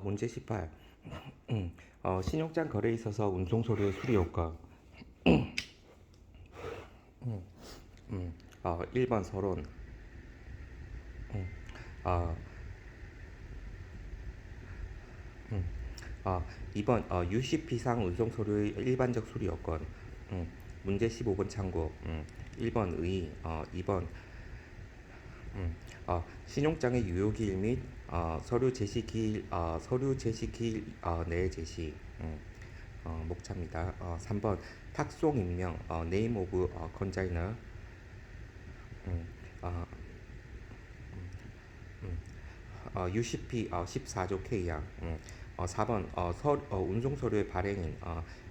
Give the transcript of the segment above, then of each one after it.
문제 18. 신용장 거래에 있어서 운송서류의 수리 요건. 1번 서론. 어, 음, 2번 UCP상 운송서류의 일반적 수리 요건. 문제 15번 참고. 1번 의, 2번 신용장의 유효기일 및 서류 제시 기일 내의 제시. 목차입니다. 3번 탁송 임명, name of consignor. 음, 어, UCP 14조 K양. 4번 운송 서류의 발행인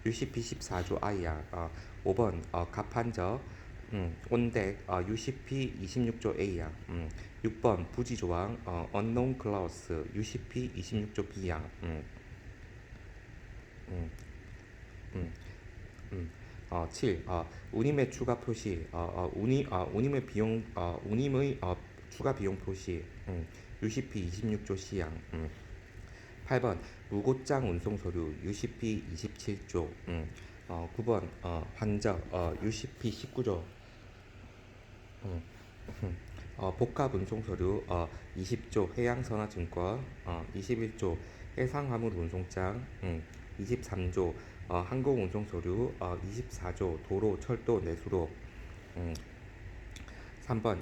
UCP 14조 I양. 5번 가판저 온덱 UCP 26조 A양. 6번 부지 조항 unknown clause UCP 26조 B양. 음, 음, 음. 7. 운임의 추가 표시, 운임의 비용, 운임의 추가 비용 표시, UCP 26조 C양. 8번 무고장 운송 서류 UCP 27조. 9번 환적 UCP 19조. 복합 운송 서류 20조 해양선화증권. 21조 해상화물 운송장. 23조 항공운송 서류. 24조 도로 철도 내수로. 음, 3번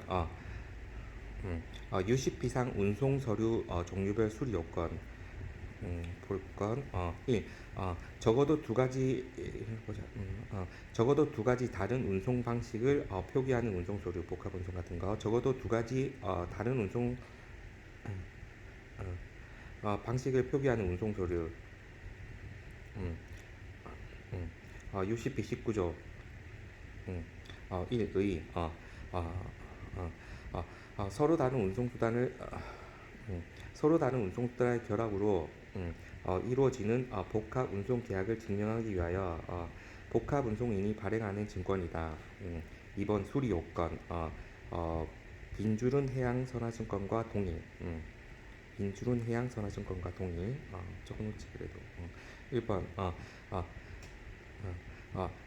UCP상 운송 서류 종류별 수리 요건. 볼 건 1. 적어도 두 가지 보자. 적어도 두 가지 다른 운송 방식을 표기하는 운송 서류, 복합 운송 같은 거. 적어도 두 가지 다른 운송 방식을 표기하는 운송 서류. 음, UCP 19조. 1의 서로 다른 운송 수단을 서로 다른 운송 수단의 결합으로 이루어지는 복합 운송 계약을 증명하기 위하여 복합 운송인이 발행하는 증권이다. 2번 수리 요건. 빈줄은 해양 선화증권과 동일. 빈줄은 해양 선화증권과 동일. 적어놓지 그래도. 1번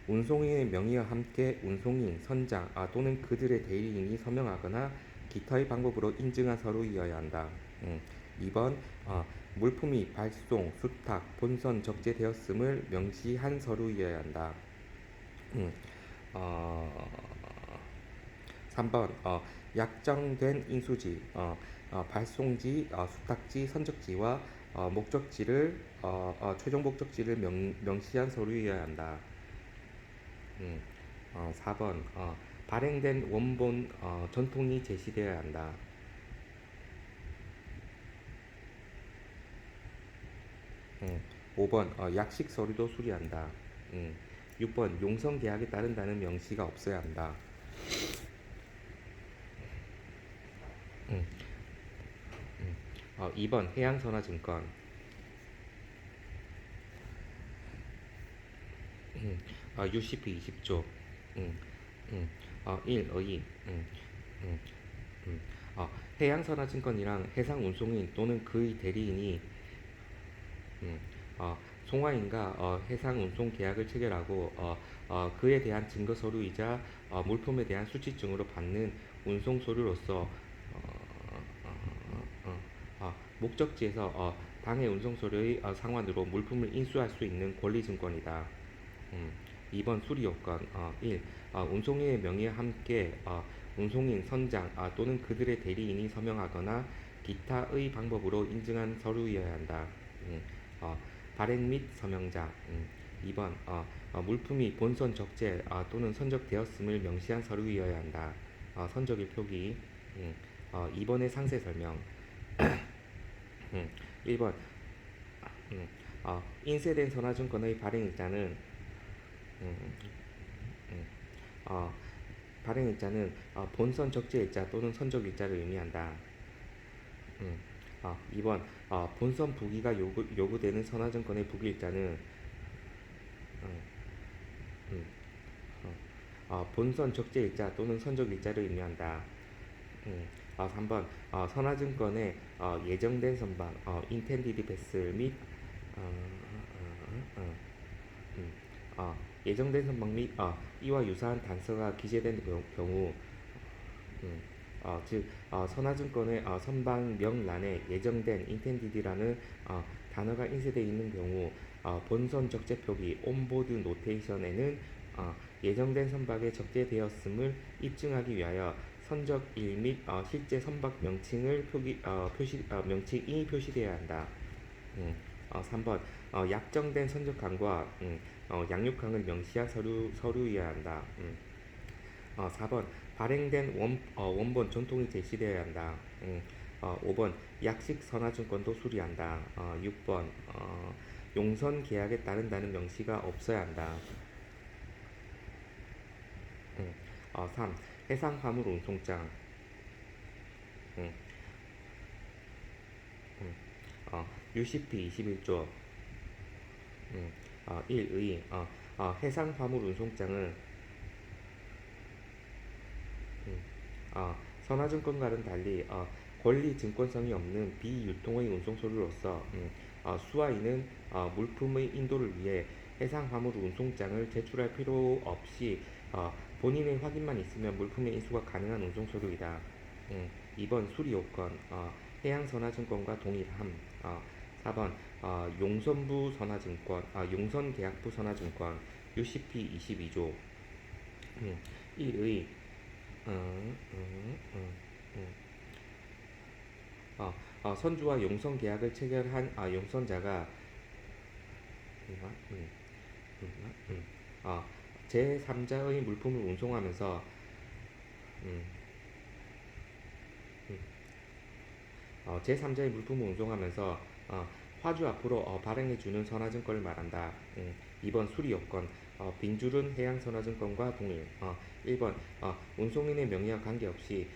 운송인의 명의와 함께 운송인, 선장 또는 그들의 대리인이 서명하거나 기타의 방법으로 인증한 서류이어야 한다. 2번 물품이 발송, 수탁, 본선 적재되었음을 명시한 서류이어야 한다. 음, 어, 3번 약정된 인수지, 발송지, 수탁지, 선적지와 목적지를 최종 목적지를 명시한 서류이어야 한다. 4번 발행된 원본 전통이 제시되어야 한다. 5번 약식 서류도 수리한다. 6번 용성 계약에 따른다는 명시가 없어야 한다. 음, 2번 해양선화증권. UCP 20조. 음, 1. 의의. 음, 음. 해양선화증권이랑 해상운송인 또는 그의 대리인이 음, 송화인과 해상운송 계약을 체결하고 그에 대한 증거 서류이자 물품에 대한 수치증으로 받는 운송 서류로서 목적지에서 당해 운송 서류의 상환으로 물품을 인수할 수 있는 권리증권이다. 2번 수리 요건. 1. 운송인의 명의와 함께 운송인, 선장 또는 그들의 대리인이 서명하거나 기타의 방법으로 인증한 서류여야 한다. 어, 발행 및 서명자. 2번 물품이 본선 적재 또는 선적되었음을 명시한 서류여야 한다. 선적일 표기. 2번의 상세 설명. 1번 인쇄된 선화증권의 발행일자는 어, 발행일자는 본선 적재일자 또는 선적일자를 의미한다. 2번 본선 부기가 요구되는 선화증권의 부기일자는 음, 본선 적재일자 또는 선적일자를 의미한다. 3번 선화증권의 예정된 선박 intended vessel 및 어, 어, 어, 음, 예정된 선박 및 이와 유사한 단서가 기재된 경우 음, 즉 선화증권의 선박명란에 예정된 intended라는 단어가 인쇄되어 있는 경우 본선 적재 표기 온보드 노테이션에는 예정된 선박에 적재되었음을 입증하기 위하여 선적일 및 실제 선박 명칭을 명칭이 표시되어야 한다. 3번 약정된 선적항과 양육항을 명시한 서류여야 한다. 4번 발행된 원본 전통이 제시되어야 한다. 5번 약식 선화증권도 수리한다. 6번 용선 계약에 따른다는 명시가 없어야 한다. 3. 해상 화물 운송장. 음, UCP 21조 1의 해상 화물 운송장은 선화증권과는 달리 권리 증권성이 없는 비유통의 운송소류로서 수화인은 물품의 인도를 위해 해상 화물 운송장을 제출할 필요 없이 본인의 확인만 있으면 물품의 인수가 가능한 운송소류이다. 2번 수리요건 해양선화증권과 동일함. 4번 용선부 선화증권 용선계약부 선화증권 UCP 22조 1의 선주와 용선 계약을 체결한 용선자가 제3자의 물품을 운송하면서 음, 제3자의 물품을 운송하면서 화주 앞으로 발행해주는 선화증권을 말한다. 2번 수리요건 빈줄은 해양선화증권과 동일. 1번 운송인의 명의와 관계없이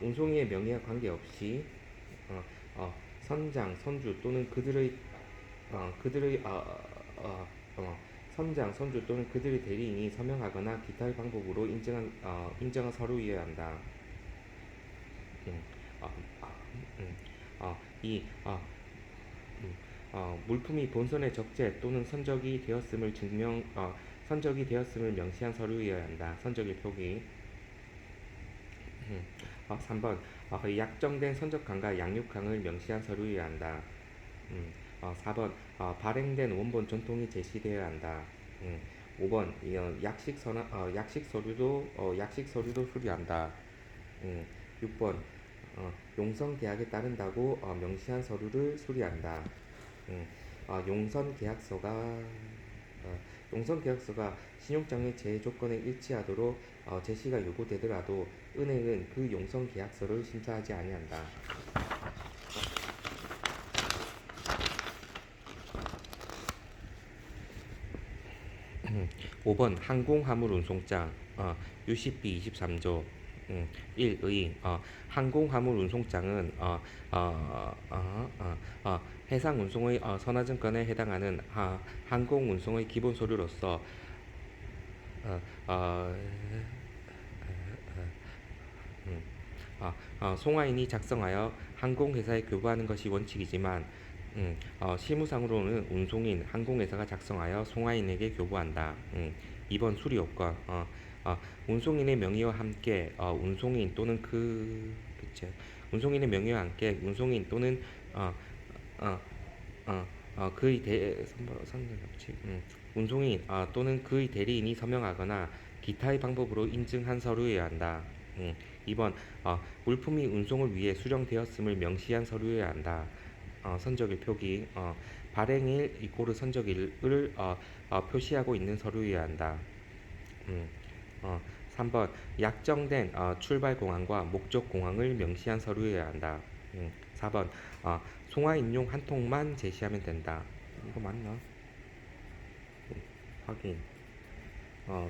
운송인의 명의와 관계없이 어, 선장, 선주 또는 그들의 선장, 선주 또는 그들의 대리인이 서명하거나 기타의 방법으로 인정한 서류여야 한다. 음, 어, 음, 2. 물품이 본선에 적재 또는 선적이 되었음을 명시한 서류여야 한다. 선적일 표기. 3번 약정된 선적항과 양육항을 명시한 서류여야 한다. 4번 발행된 원본 전통이 제시되어야 한다. 5번 약식 서류도 수리한다. 6번 용선 계약에 따른다고 명시한 서류를 수리한다. 용선 계약서가 신용장의 제조건에 일치하도록 제시가 요구되더라도 은행은 그 용선 계약서를 심사하지 아니한다. 5번 항공화물운송장 UCP 23조 1의 항공화물운송장은 해상운송의 선화증권에 해당하는 항공운송의 기본 서류로서 어, 어, 송화인이 작성하여 항공회사에 교부하는 것이 원칙이지만 실무상으로는 운송인, 항공회사가 작성하여 송화인에게 교부한다. 2번 수리요건 운송인의 명의와 함께 운송인 또는 운송인의 명의와 함께 운송인 또는 어, 그의 운송인 또는 그의 대리인이 서명하거나 기타의 방법으로 인증한 서류여야 한다. 2번 물품이 운송을 위해 수령되었음을 명시한 서류여야 한다. 선적일 표기 발행일 이꼬르 선적일을 표시하고 있는 서류여야 한다. 음, 3번 약정된 출발 공항과 목적 공항을 명시한 서류여야 한다. 4번 송화인용 한 통만 제시하면 된다. 이거 맞나? 확인.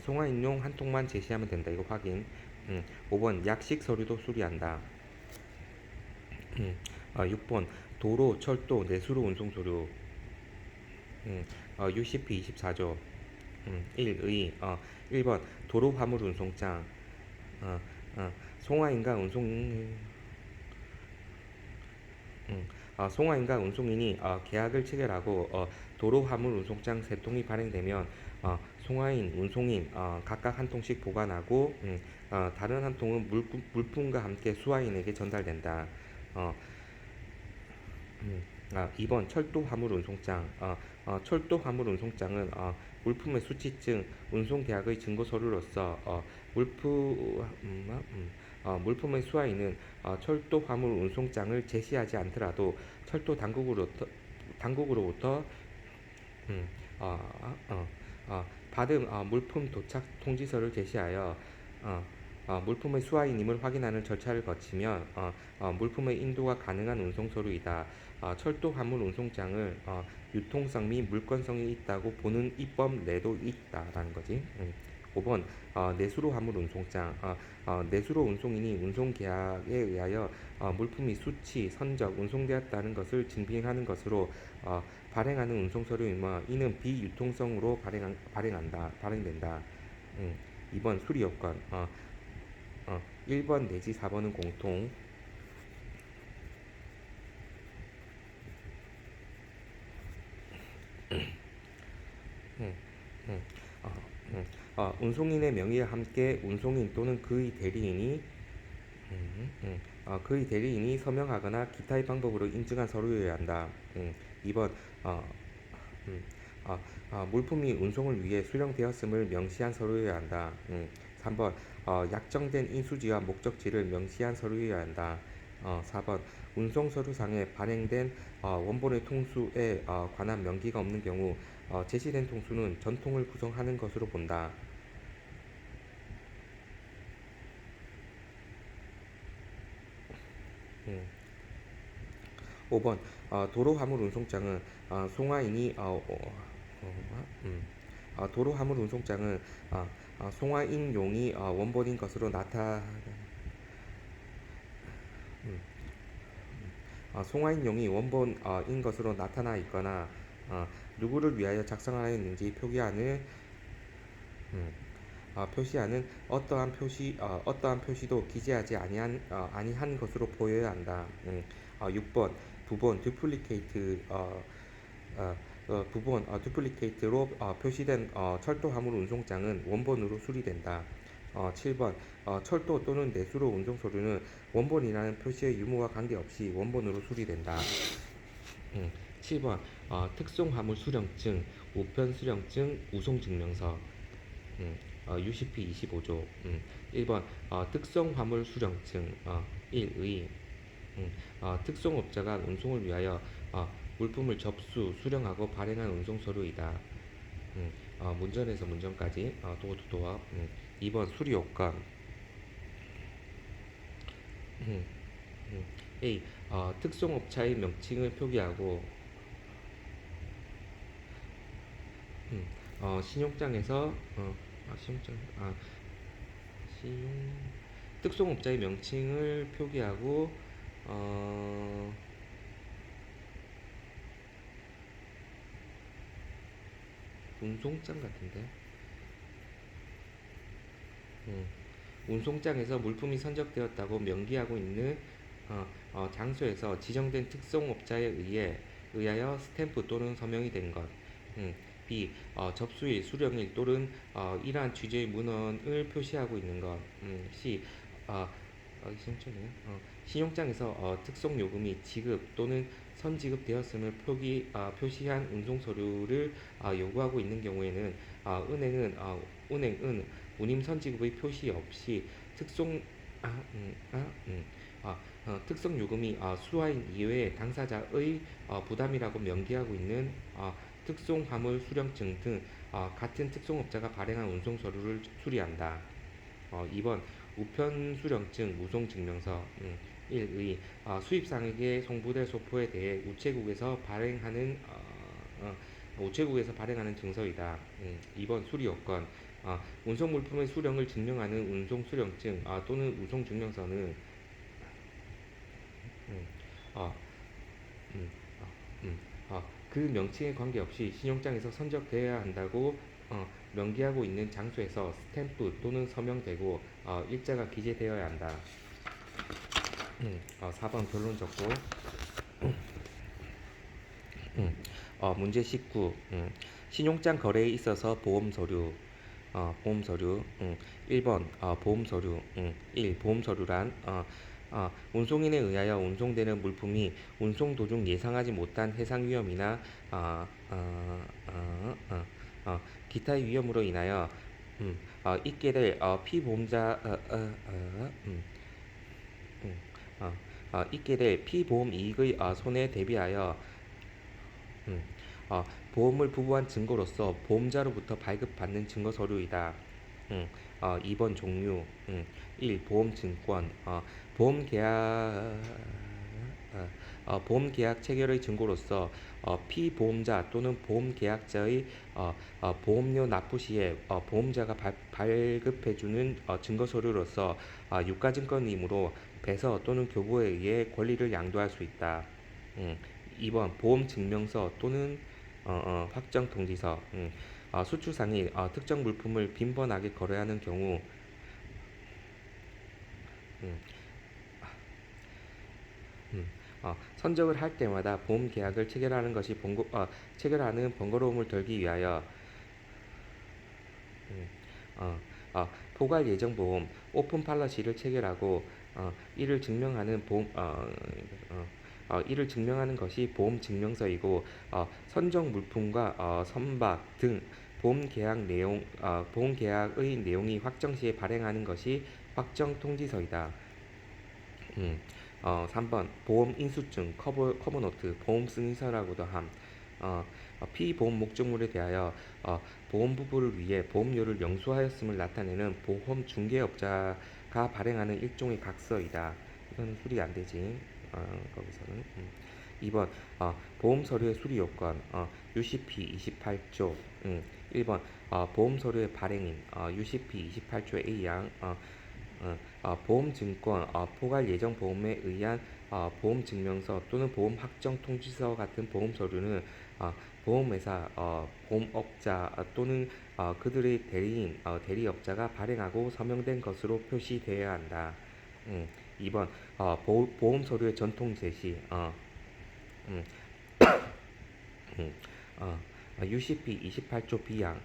송화인용 한 통만 제시하면 된다. 이거 확인. 5번 약식 서류도 수리한다. 6번 도로, 철도, 내수로 운송 서류. UCP 24조 1의 1번 도로 화물 운송장, 어, 송화인과 송화인과 운송인이 계약을 체결하고 도로 화물 운송장 세 통이 발행되면 송화인, 운송인 각각 한 통씩 보관하고 다른 한 통은 물품과 함께 수화인에게 전달된다. 어, 2번 철도 화물 운송장. 철도 화물 운송장은 물품의 수취증, 운송 계약의 증거 서류로서 물품의 수화인은 철도 화물 운송장을 제시하지 않더라도 철도 당국으로부터 음, 어, 어, 받은 물품 도착 통지서를 제시하여 어, 물품의 수화인임을 확인하는 절차를 거치면 물품의 인도가 가능한 운송 서류이다. 철도 화물 운송장을 유통성 및 물건성이 있다고 보는 입법례도 있다라는 거지. 5번 내수로 화물 운송장. 내수로 운송인이 운송 계약에 의하여 물품이 수치, 선적, 운송되었다는 것을 증빙하는 것으로 발행하는 운송 서류이며 이는 비유통성으로 발행된다. 2번 수리 요건. 1번 내지 4번은 공통. 음, 음, 어, 운송인의 명의와 함께 운송인 또는 그의 대리인이 서명하거나 기타의 방법으로 인증한 서류여야 한다. 2번 어, 음, 물품이 운송을 위해 수령되었음을 명시한 서류여야 한다. 3번 약정된 인수지와 목적지를 명시한 서류여야 한다. 4번 운송 서류상에 발행된 원본의 통수에 관한 명기가 없는 경우 제시된 통수는 전통을 구성하는 것으로 본다. 5번 도로 화물 운송장은 송화인이 도로 화물 운송장은 송화인용이 원본인 것으로 음, 송화인용이 원본인 것으로 나타나 있거나 누구를 위하여 작성하였는지 음, 표시하는 어떠한 표시도 기재하지 아니한 것으로 보여야 한다. 6번 부본 듀플리케이트 부본 듀플리케이트로 표시된 철도 화물 운송장은 원본으로 수리된다. 7번 철도 또는 내수로 운송 서류는 원본이라는 표시의 유무와 관계없이 원본으로 수리된다. 7번 특송 화물 수령증, 우편 수령증, 우송 증명서. UCP 25조. 1번 특성 화물 수령증 1의 특송업자가 운송을 위하여 물품을 접수, 수령하고 발행한 운송 서류이다. 문전에서 문전까지 도어투도어. 2번 수리 요건. 음, A. 특송업자의 명칭을 표기하고 음, 신용장에서 신용장 신용 특송업자의 명칭을 표기하고 어, 운송장 같은데. 음, 운송장에서 물품이 선적되었다고 명기하고 있는 장소에서 지정된 특송업자에 의하여 스탬프 또는 서명이 된 것. B. 접수일, 수령일 또는 이러한 취지의 문헌을 표시하고 있는 것. C. 어, 신용장에서 특송 요금이 지급 또는 선지급되었음을 표시한 운송 서류를 요구하고 있는 경우에는 은행은 운임 선지급의 표시 없이 특송 아, 특성 요금이 수화인 이외의 당사자의 부담이라고 명기하고 있는 특송 화물 수령증 등 같은 특송업자가 발행한 운송 서류를 수리한다. 2번 우편 수령증, 우송 증명서. 1의 수입상에게 송부될 소포에 대해 우체국에서 발행하는 증서이다. 2번 수리 요건. 운송 물품의 수령을 증명하는 운송 수령증 또는 우송 증명서는 음, 어, 음, 어, 그 명칭에 관계없이 신용장에서 선적되어야 한다고 명기하고 있는 장소에서 스탬프 또는 서명되고 일자가 기재되어야 한다. 4번 결론 적고 문제 19 신용장 거래에 있어서 보험 서류 보험 서류 1번 보험 서류 1. 보험 서류란 운송인에 의하여 운송되는 물품이 운송 도중 예상하지 못한 해상 위험이나 어, 어, 어, 어, 기타의 위험으로 인하여 있게 될 피보험자 음, 있게 될 피보험 이익의 손해에 대비하여 음, 어, 보험을 부부한 증거로서 보험자로부터 발급받는 증거 서류이다. 2번 종류 1. 보험증권 보험 계약 보험 계약 체결의 증거로서 피보험자 또는 보험 계약자의 보험료 납부 시에 보험자가 발급해주는 증거 서류로서 유가증권이므로 배서 또는 교부에 의해 권리를 양도할 수 있다. 음, 2번 보험증명서 또는 확정통지서 수출상이 특정 물품을 빈번하게 거래하는 경우 음, 선적을 할 때마다 보험 계약을 체결하는 것이 체결하는 번거로움을 덜기 위하여 음, 어, 포괄 예정 보험 오픈 팔러시를 체결하고 이를 증명하는 이를 증명하는 것이 보험 증명서이고 선적 물품과 선박 등 보험 계약의 내용이 확정 시에 발행하는 것이 확정 통지서이다. 3번 보험 인수증 커버노트 보험 승인서라고도 함. 어, 피보험 목적물에 대하여 보험 부부를 위해 보험료를 명수하였음을 나타내는 보험 중개업자가 발행하는 일종의 각서이다. 이건 수리 안 되지. 거기서는. 2번 보험 서류의 수리 요건 UCP 28조 1번 보험 서류의 발행인 UCP 28조 A양 보험증권, 포괄 예정 보험에 의한 보험 증명서 또는 보험 확정 통지서 같은 보험 서류는 보험회사, 보험업자 또는 그들의 대리인, 대리업자가 발행하고 서명된 것으로 표시되어야 한다. 2번 보험 서류의 전통 제시, 음, 음, 어, UCP 28조 B항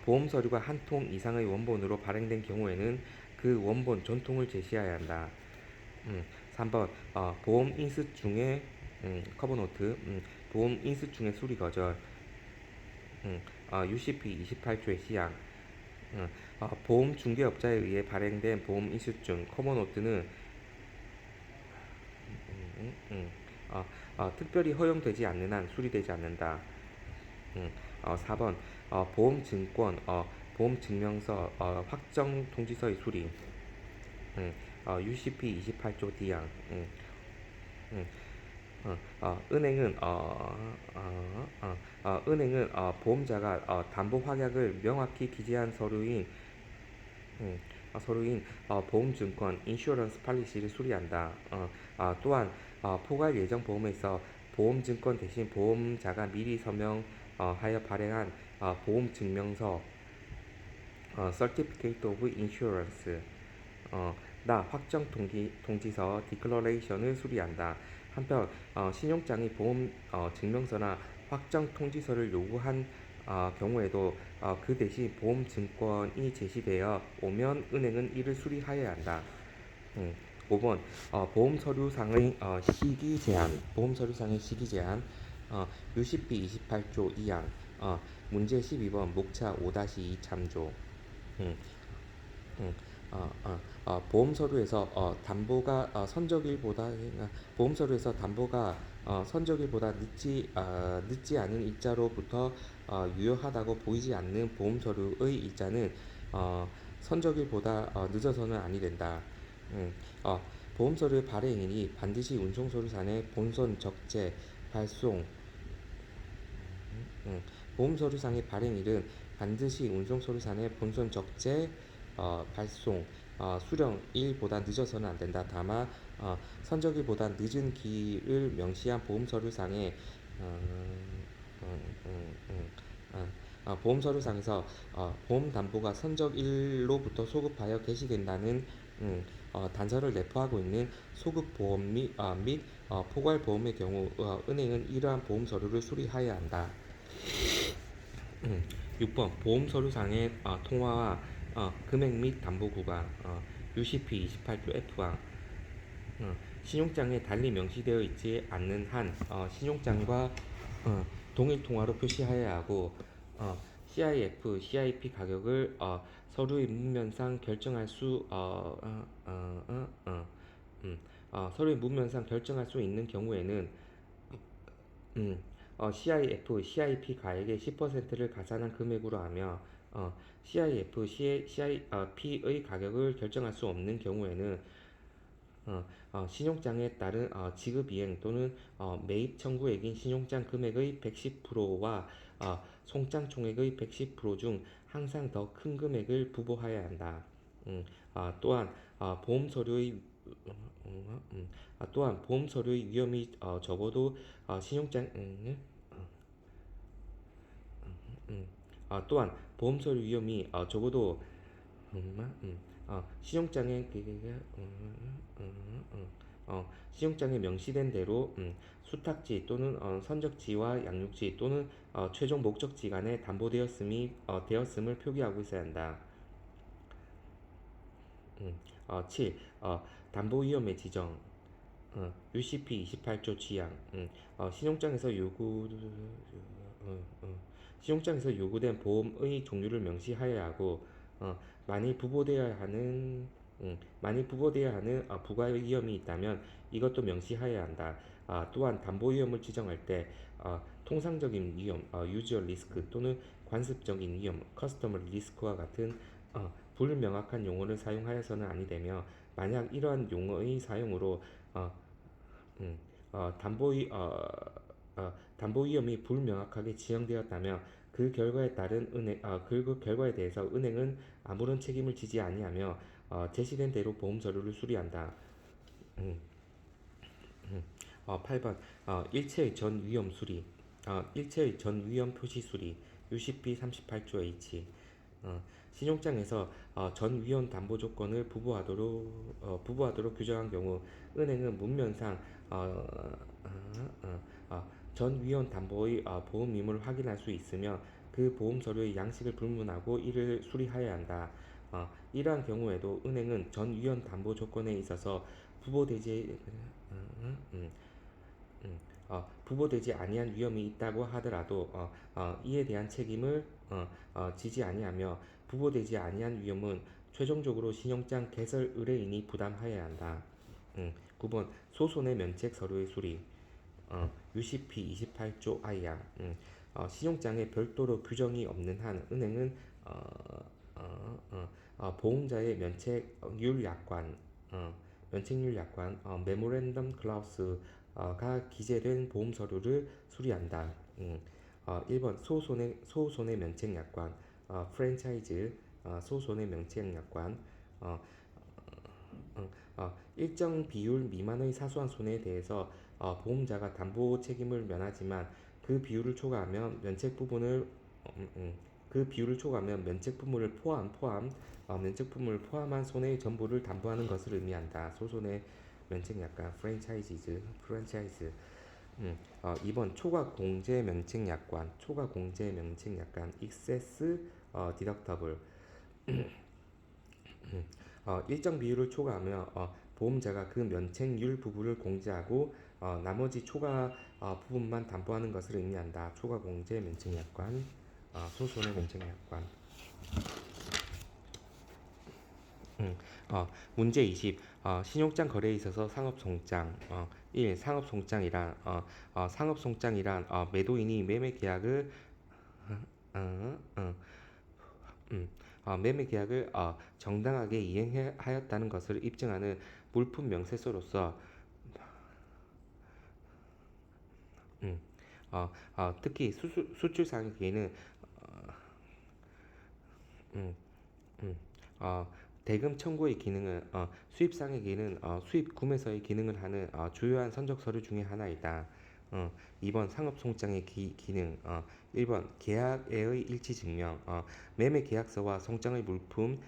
보험 서류가 한 통 이상의 원본으로 발행된 경우에는 그 원본 전통을 제시해야 한다. 3번 보험 인수 중에 커버노트 보험 인수 중에 수리 거절 UCP 28조의 시항 보험 중개업자에 의해 발행된 보험 인수증 커버노트는 특별히 허용되지 않는 한 수리되지 않는다. 4번 보험증권 보험증명서 확정 통지서의 수리 UCP 28조 D항 음, 은행은 보험자가 담보 확약을 명확히 기재한 음, 서류인 보험증권 인슈런스 팔리시를 수리한다. 또한 포괄 예정 보험에서 보험증권 대신 보험자가 미리 서명하여 발행한 보험증명서 Certificate of Insurance 나 확정 통지서 디클러레이션을 수리한다. 한편 신용장이 보험 증명서나 확정 통지서를 요구한 경우에도 그 대신 보험 증권이 제시되어 오면 은행은 이를 수리하여야 한다. 음, 5번 보험 서류상의 시기 제한 UCP 28조 2항 문제 12번 목차 5-2 참조 음, 음, 보험 서류에서 담보가 보험 서류에서 담보가 선적일보다 늦지 않은 일자로부터 유효하다고 보이지 않는 보험 서류의 일자는 선적일보다 늦어서는 아니 된다. 음, 어, 보험 서류의 발행인이 반드시 운송서류산에 본선 적재 발송 보험 서류상의 발행일은 반드시 운송서류산에 본선 적재 발송 수령일보다 늦어서는 안 된다. 다만 선적일보다 늦은 기일을 명시한 보험 서류상에 어, 음, 음, 음, 어, 보험서류상에서 보험담보가 선적일로부터 소급하여 개시된다는 단서를 내포하고 있는 소급보험 및 포괄보험의 경우 은행은 이러한 보험서류를 수리하여야 한다. 6번 보험서류상의 통화와 금액 및 담보구간 UCP 28조 F항 신용장에 달리 명시되어 있지 않는 한 신용장과 동일 통화로 표시하여야 하고 CIF, CIP 가격을 서류의 문면상 결정할 수 서류의 문면상 결정할 수 있는 경우에는 CIF, CIP 가액의 10%를 가산한 금액으로 하며 CIF, CIP의 가격을 결정할 수 없는 경우에는 신용장에 따른 지급이행 또는 매입 청구액인 신용장 금액의 110%와 송장 총액의 110%중 항상 더 큰 금액을 부보해야 한다. 또한 보험 서류의 또한 보험 서류의 위험이 적어도 신용장 또한 보험 서류 위험이 적어도 신용장에 신용장에 명시된 대로 수탁지 또는 선적지와 양육지 또는 최종 목적지 간에 되었음을 표기하고 있어야 한다. 7. 담보 위험의 지정 UCP 28조 취양 신용장에서 요구된 보험의 종류를 명시하여야 하고 만일 부보되어야 하는 부가 위험이 있다면 이것도 명시하여야 한다. 또한 담보 위험을 지정할 때 통상적인 위험 usual risk 또는 관습적인 위험 customer risk와 같은 불명확한 용어를 사용하여서는 아니 되며 만약 이러한 용어의 사용으로 어, 음, 담보 위험이 불명확하게 지정되었다면 그 결과에 대해서 은행은 아무런 책임을 지지 아니하며 제시된 대로 보험 서류를 수리한다. 음, 8번 일체의 전 위험 수리 일체의 전 위험 표시 수리 UCP 38조 H 신용장에서 전 위험 담보 조건을 부부하도록 규정한 경우 은행은 문면상 전 위험 담보의 보험임을 확인할 수 있으며 그 보험 서류의 양식을 불문하고 이를 수리하여야 한다. 이러한 경우에도 은행은 전 위험 담보 조건에 있어서 부보되지 부보되지 아니한 위험이 있다고 하더라도 이에 대한 책임을 지지 아니하며 부보되지 아니한 위험은 최종적으로 신용장 개설 의뢰인이 부담하여야 한다. 9번 소손의 면책 서류의 수리 UCP 28조 I항 신용장에 별도로 규정이 없는 한 은행은 보험자의 면책률 약관 메모랜덤 클라우스가 기재된 보험 서류를 수리한다. 1번 소손의 면책 약관 프랜차이즈 소손의 면책 약관 어, 일정 비율 미만의 사소한 손해에 대해서 보험자가 담보 책임을 면하지만 그 비율을 초과하면 면책 부분을 면책 부분을 면책 부분을 포함한 손해의 전부를 담보하는 것을 의미한다. 소손의 면책 약관 프랜차이즈 2번 초과 공제 면책 약관 익세스 디덕터블 일정 비율을 초과하며 보험자가 그 면책률 부분을 공제하고 나머지 초과 부분만 담보하는 것을 의미한다. 초과 공제 면책약관, 소손의 면책약관. 문제 20. 신용장 거래에 있어서 상업송장 1. 상업송장이란 매도인이 매매 계약을 어, 어, 매매 계약을 정당하게 이행하였다는 것을 입증하는 물품 명세서로서 특히 수출상의 경우에는 음, 음, 대금 청구의 기능은 수입상의 기능은 수입 구매서의 기능을 하는 주요한 선적 서류 중의 하나이다. 어, 2번 상업송장의 기능 1번 계약의 일치 증명 매매 계약서와 송장의 물품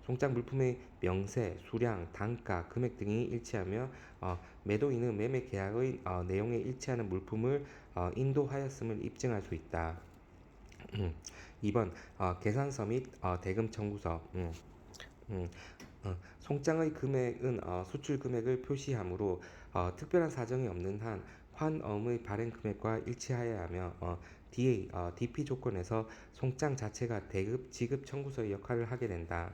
송장 물품의 명세, 수량, 단가, 금액 등이 일치하며 매도인은 매매 계약의 내용에 일치하는 물품을 인도하였음을 입증할 수 있다. 2번 계산서 및 대금 청구서 음, 송장의 금액은 수출 금액을 표시하므로 특별한 사정이 없는 한 환엄의 발행 금액과 일치하여야 하며 DP 조건에서 송장 자체가 대급 지급 청구서의 역할을 하게 된다.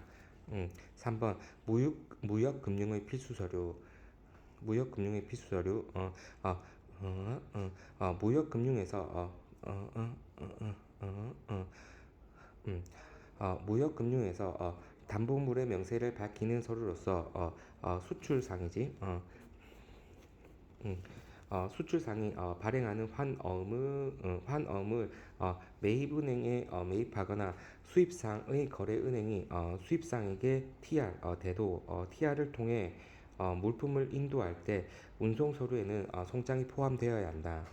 3번 무역 금융의 필수 서류 무역 금융의 필수 서류 무역 금융에서 무역금융에서 담보물의 명세를 밝히는 서류로서 수출상이지. 음, 수출상이 발행하는 환어물 매입은행에 매입하거나 수입상의 거래은행이 수입상에게 TR 대도 TR을 통해 물품을 인도할 때 운송 서류에는 송장이 포함되어야 한다.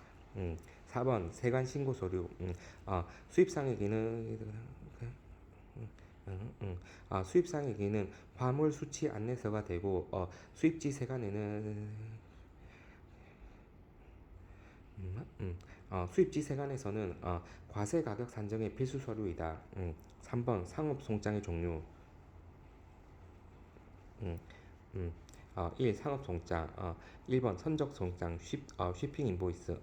4번 세관 신고 서류 수입상에게는 수입상에게는 화물 수치 안내서가 되고 수입지 세관에는 수입지 세관에서는 과세 가격 산정의 필수 서류이다. 3번 상업 송장의 종류 음, 음. 1. 상업 송장 1번 선적 송장 쉬핑 인보이스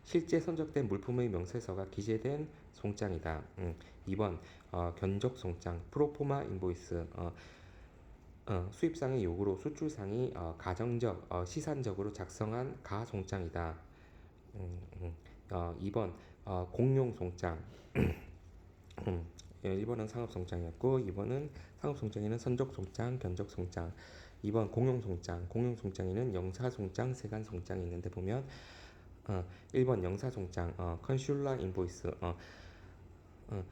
실제 선적된 물품의 명세서가 기재된 송장이다. 2번 견적 송장 프로포마 인보이스 수입상의 요구로 수출상이 가정적 시산적으로 작성한 가송장이다. 2번 공용 송장 1번은 상업송장이었고 2번은 상업송장에는 선적송장, 견적송장 2번 공용송장 공용송장에는 영사송장, 세관송장이 있는데 보면 1번 영사송장 컨슐라 인보이스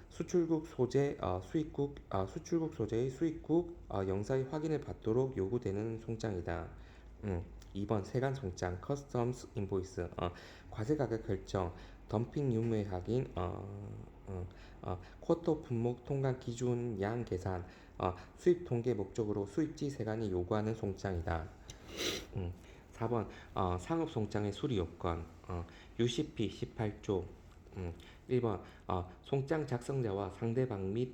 수출국 소재 수출국 소재의 수입국 영사의 확인을 받도록 요구되는 송장이다. 2번 세관 송장 커스텀스 인보이스 과세 가격 결정 덤핑 유무의 확인 쿼터 품목 통관 기준 양 계산 수입 통계 목적으로 수입지 세관이 요구하는 송장이다. 4번 상업 송장의 수리 요건 UCP 18조 1번 송장 작성자와 상대방 및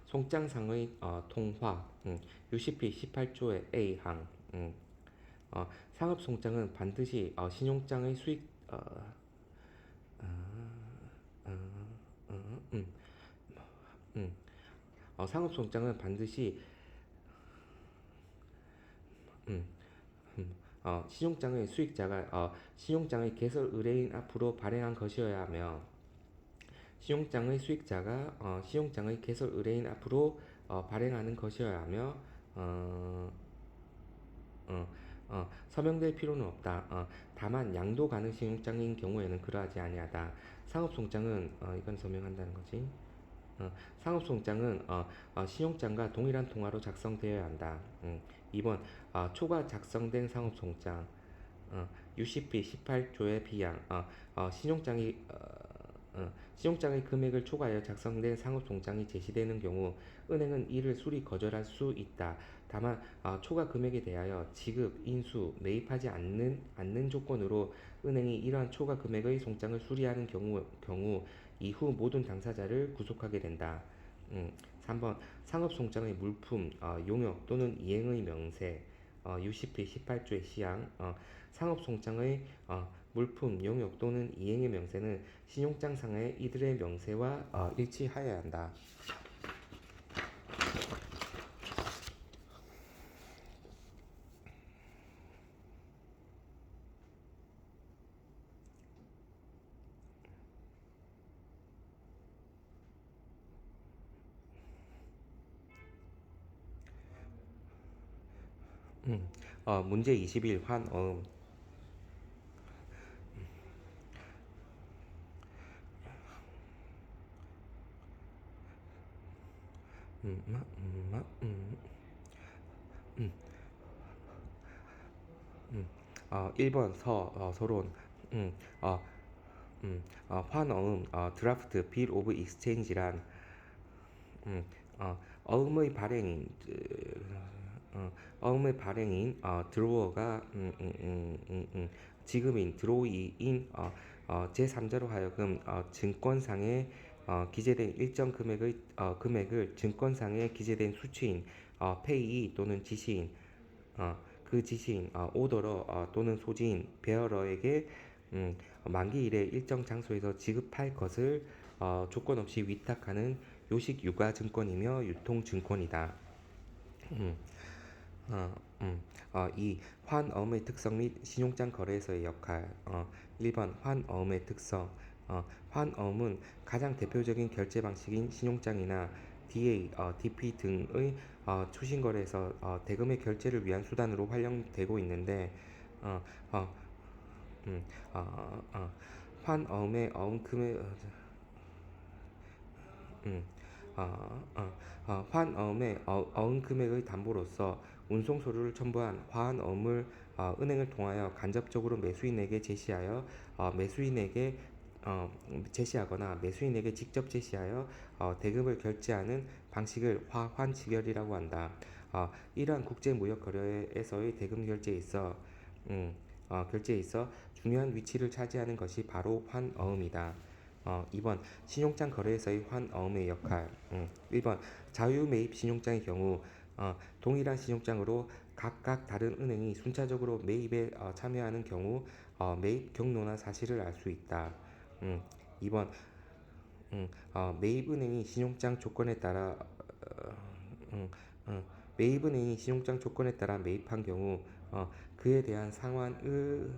송장상의 통화 UCP 18조의 A항 상업 송장은 반드시 신용장의 수익 상업 송장은 반드시 신용장의 수익자가 신용장의 개설 의뢰인 앞으로 발행한 것이어야 하며 신용장의 수익자가 신용장의 개설 의뢰인 앞으로 발행하는 것이어야 하며 어, 서명될 필요는 없다. 다만 양도 가능 신용장인 경우에는 그러하지 아니하다. 상업송장은 이건 서명한다는 거지. 상업송장은 신용장과 동일한 통화로 작성되어야 한다. 2번 초과 작성된 상업송장 UCP 18조의 비양 신용장의 금액을 초과하여 작성된 상업송장이 제시되는 경우 은행은 이를 수리 거절할 수 있다. 다만 초과 금액에 대하여 지급, 인수, 매입하지 않는 조건으로 은행이 이러한 초과 금액의 송장을 수리하는 경우 이후 모든 당사자를 구속하게 된다. 3번 상업송장의 물품, 용역 또는 이행의 명세 UCP 18조의 시향 상업송장의 물품, 용역 또는 이행의 명세는 신용장상의 이들의 명세와 일치하여야 한다. 문제 21 환어음 음, 음, 음, 음, 음, 1번 서론. 음, 어, 환어음, 드라프트, 빌 오브 익스체인지란 어음의 발행인 어음의 발행인 드로어가 지급인 드로이인 제3자로 하여금 증권상에 기재된 일정 금액을 증권상에 기재된 수취인 페이 또는 지시인 그 지시인 오더러 또는 소지인 베어러에게 만기 일에 일정 장소에서 지급할 것을 조건 없이 위탁하는 요식 유가 증권이며 유통 증권이다. 음, 어, 이 환어음의 특성 및 신용장 거래에서의 역할. 1번 환어음의 특성. 환어음은 가장 대표적인 결제 방식인 신용장이나 DA, DP 등의 추신 거래에서 대금의 결제를 위한 수단으로 활용되고 있는데 어, 어, 음, 어, 어, 환어음의 어음금의 음, 환어음의 어음 금액의 담보로서 운송서류를 첨부한 화환어음을 은행을 통하여 간접적으로 매수인에게 제시하여 매수인에게 제시하거나 매수인에게 직접 제시하여 대금을 결제하는 방식을 화환지결이라고 한다. 이러한 국제무역 거래에서의 대금 결제에 있어 중요한 위치를 차지하는 것이 바로 환어음이다. 2번 신용장 거래에서의 환어음의 역할. 1번 자유매입 신용장의 경우 동일한 신용장으로 각각 다른 은행이 순차적으로 매입에 참여하는 경우 매입 경로나 사실을 알 수 있다. 2번 매입은행이 신용장 조건에 따라 음, 매입은행이 신용장 조건에 따라 매입한 경우 그에 대한 상환을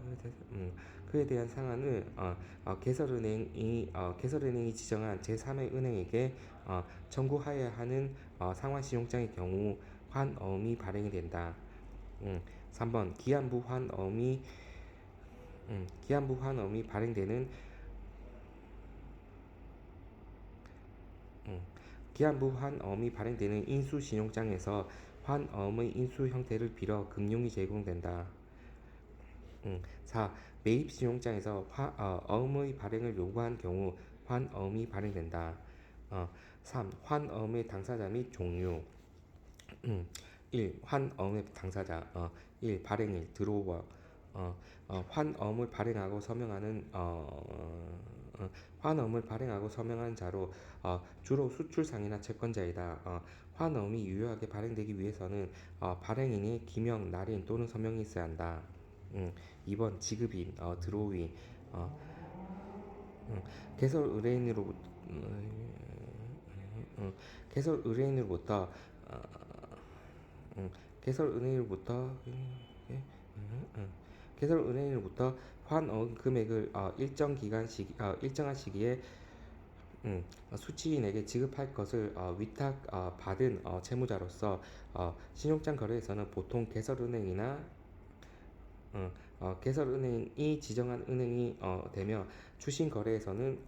개설은행이 지정한 제3의 은행에게 청구하여야 하는 상환신용장의 경우 환어음이 발행이 된다. 3번 기한부 환어음이 발행되는 음, 기한부 환어음이 발행되는 인수신용장에서 환어음의 인수 형태를 빌어 금융이 제공된다. 4. 매입신용장에서 어음의 발행을 요구한 경우 환어음이 발행된다. 3. 환어음의 당사자 및 종류. 1. 환어음의 당사자. 1. 발행일 드로워. 환어음을 발행하고 서명하는 환어음을 발행하고 서명하는 자로 주로 수출상이나 채권자이다. 환어음이 유효하게 발행되기 위해서는 발행인의 기명, 날인 또는 서명이 있어야 한다. 2번 지급인 드로위. 어, 개설 의뢰인으로 개설 의뢰인으로부터 어, 개설 은행으로부터 개설 은행으로부터 환원 금액을 일정한 시기에 수취인에게 지급할 것을 위탁 받은 채무자로서 신용장 거래에서는 보통 개설은행이 지정한 은행이 되며 추신 거래에서는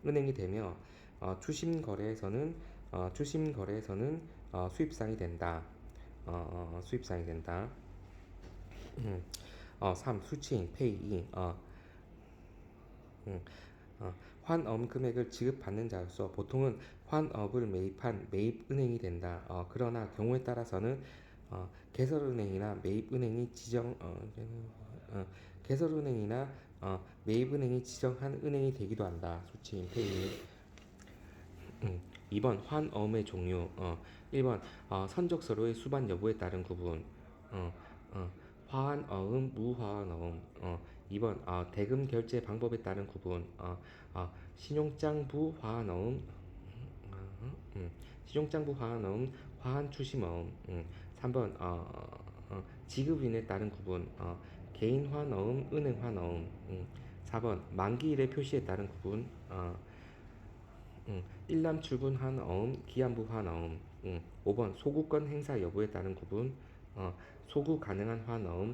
은행이 되며 추심 거래에서는 수입상이 된다. 수입상이 된다. 3. 수취인 페이이 환업 금액을 지급받는 자로서 보통은 환업을 매입한 매입은행이 된다. 그러나 경우에 따라서는 개설은행이나 매입은행이 개설은행이나 매입은행이 지정한 은행이 되기도 한다. 수치인 페이. 2번 환어음의 종류. 1번 선적서류의 수반 여부에 따른 구분. 어, 화환어음, 무화환어음. 2번 대금 결제 방법에 따른 구분. 신용장부 화환어음, 신용장부 화환어음, 화환추심어음. 3번 지급인에 따른 구분. 개인 환어음, 은행 환어음. 4번 만기일의 표시에 따른 구분. 일람 출분한 어음, 기한부 환어음. 5번 소구권 행사 여부에 따른 구분. 소구 가능한 환어음.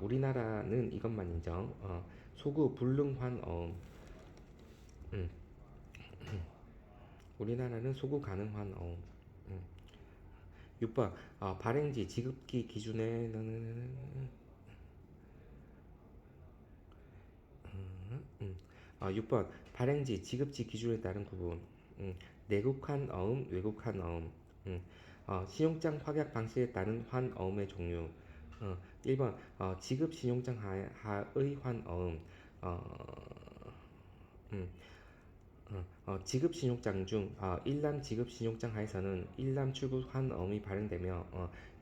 우리나라는 이것만 인정. 소구 불능 환어음. 음, 우리나라는 소구 가능 환어음. 6번 발행지 지급기 기준에 6번 발행지 지급지 기준에 따른 구분. 내국환 어음 외국환 어음. 신용장 확약 방식에 따른 환어음의 종류. 1번 지급 신용장 하의 환어음. 음, 지급 신용장 중 일람 지급 신용장 하에서는 일람 출급 환어음이 발행되며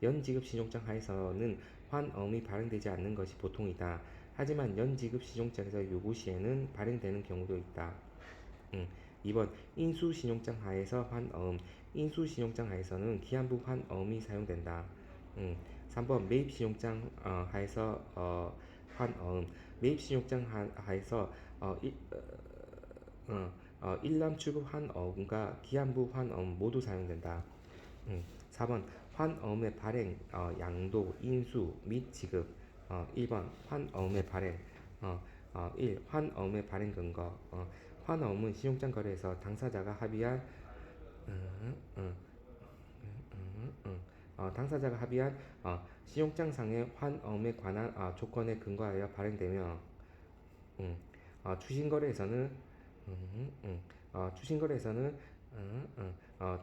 연지급 신용장 하에서는 환어음이 발행되지 않는 것이 보통이다. 하지만 연지급 신용장에서 요구 시에는 발행되는 경우도 있다. 2번 인수신용장 하에서 환어음. 인수신용장 하에서는 기한부 환어음이 사용된다. 3번 매입신용장 하에서 환어음. 매입신용장 하에서 일람 출급 환어음과 기한부 환어음 모두 사용된다. 4번 환어음의 발행, 양도, 인수 및 지급. 1번 환어음의 발행. 1. 환어음의 발행 근거. 환어음은 신용장 거래에서 당사자가 합의한 당사자가 합의한 신용장상의 환어음에 관한 조건에 근거하여 발행되며 추신거래에서는 추신거래에서는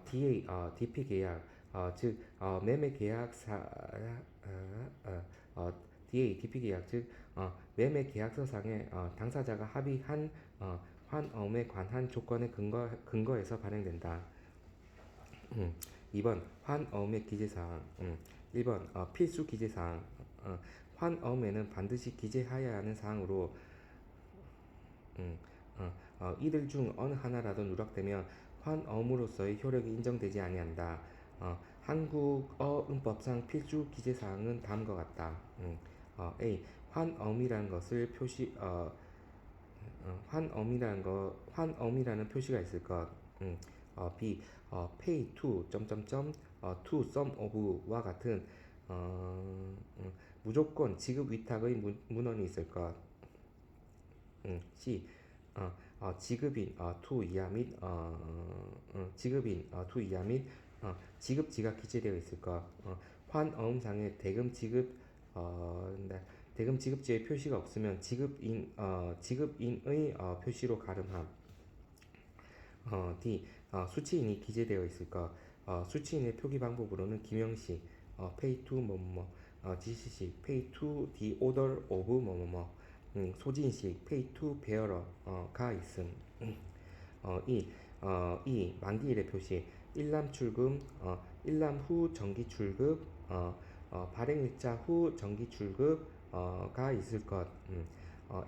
DA, DP 계약, 즉 매매 계약사 DA, DP 계약, 즉 매매 계약서상에 당사자가 합의한 환어음에 관한 조건의 근거에서 발행된다. 2번 환어음의 기재사항. 1번 필수 기재사항. 환어음에는 반드시 기재하여야 하는 사항으로 이들 중 어느 하나라도 누락되면 환어음으로서의 효력이 인정되지 아니한다. 한국어음법상 필수 기재사항은 다음과 같다. A. 환어음이라는 것을 환어음이라는 표시가 있을 것. B. pay to to sum of와 같은 무조건 지급 위탁의 문헌이 있을 것. C. 지급인 to 이하 및 지급인 to 이하 및 지급지가 기재되어 있을 것. 환어음상에 대금 지급 네, 대금 지급지의 표시가 없으면 지급인의 표시로 가름함. D. 수취인이 기재되어 있을 것. 수취인의 표기 방법으로는 김영식 pay to 뭐뭐 지시식 pay to the order of 뭐뭐뭐 소진식 pay to bearer가 있음. 이 만기일의 표시 일람 출금 일람 후 정기 출급 발행일자 후 정기 출급가 있을 것.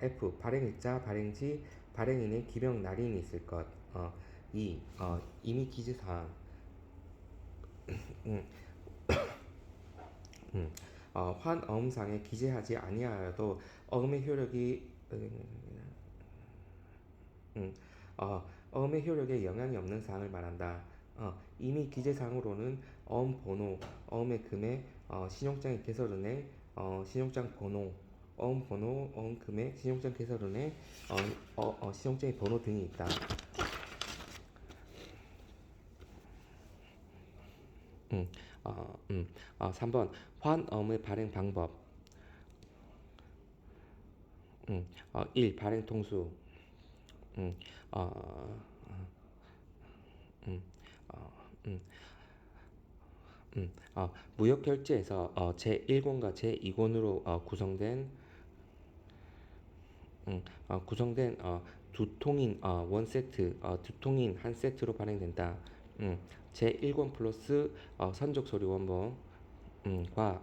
F 발행일자 발행지 발행인의 기명 날인이 있을 것. 2. 이미 기재사항. 음, 환어음상에 기재하지 아니하여도 어음의 효력이 어음의 효력에 영향이 없는 사항을 말한다. 이미 기재사항으로는 어음 번호, 어음의 금액, 신용장의 개설은행, 신용장 번호, 어음 번호, 어음 금액, 신용장 개설은행, 신용장의 번호 등이 있다. 3번 환어음의 발행 방법. 1. 발행 통수. 음, 어, 음, 어, 음, 무역결제에서 제1권과 제2권으로 구성된 두 통인 원 세트, 두 통인 한 세트로 발행된다. 제1권 플러스 선적 서류 원본 과